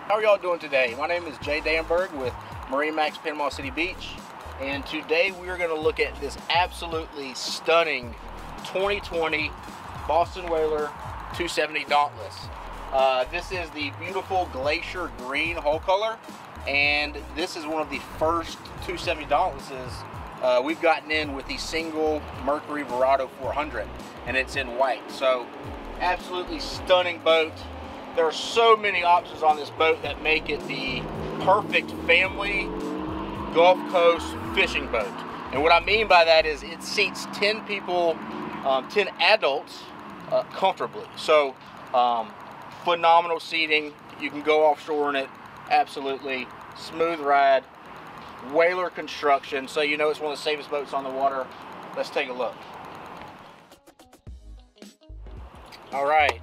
How are y'all doing today? My name is Jay Danberg with MarineMax Panama City Beach, and today we are going to look at this absolutely stunning 2020 Boston Whaler 270 Dauntless. This is the beautiful glacier green hull color, and this is one of the first 270 Dauntlesses we've gotten in with the single Mercury Verado 400, and it's in white. So absolutely stunning boat. There are so many options on this boat that make it the perfect family Gulf Coast fishing boat. And what I mean by that is it seats 10 people, 10 adults comfortably. So phenomenal seating. You can go offshore in it. Absolutely smooth ride. Whaler construction, so you know it's one of the safest boats on the water. Let's take a look. All right.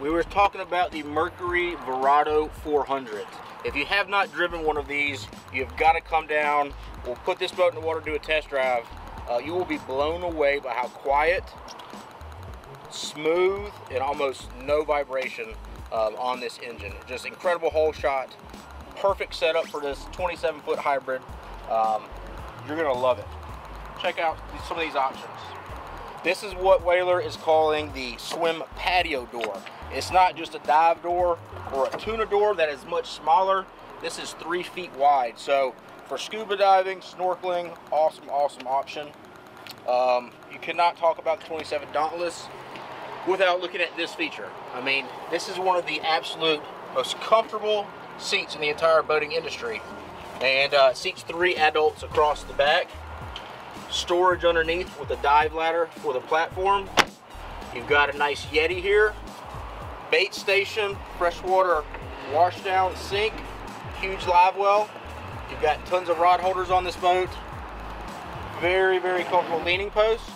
We were talking about the Mercury Verado 400. If you have not driven one of these, you've got to come down. We'll put this boat in the water, do a test drive. You will be blown away by how quiet, smooth, and almost no vibration on this engine. Just incredible hull shot. Perfect setup for this 27-foot hybrid. You're going to love it. Check out some of these options. This is what Whaler is calling the swim patio door. It's not just a dive door or a tuna door that is much smaller. This is 3 feet wide. So for scuba diving, snorkeling, awesome option. You cannot talk about the 27 Dauntless without looking at this feature. I mean, this is one of the absolute most comfortable seats in the entire boating industry. And seats 3 adults across the back. Storage underneath with a dive ladder for the platform. You've got a nice Yeti here. Bait station, freshwater wash down sink, huge live well. You've got tons of rod holders on this boat. Very comfortable leaning post.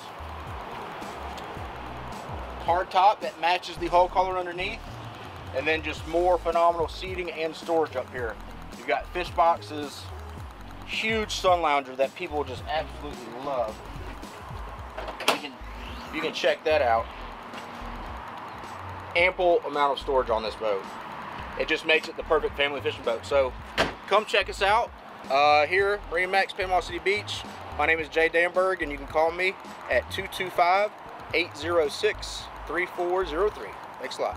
Hard top that matches the hull color underneath. And then just more phenomenal seating and storage up here. You've got fish boxes, huge sun lounger that people just absolutely love. You can check that out. Ample amount of storage on this boat. It just makes it the perfect family fishing boat. So come check us out here, MarineMax Panama City Beach. My name is Jay Danberg, and you can call me at 225-806-3403. Thanks a lot.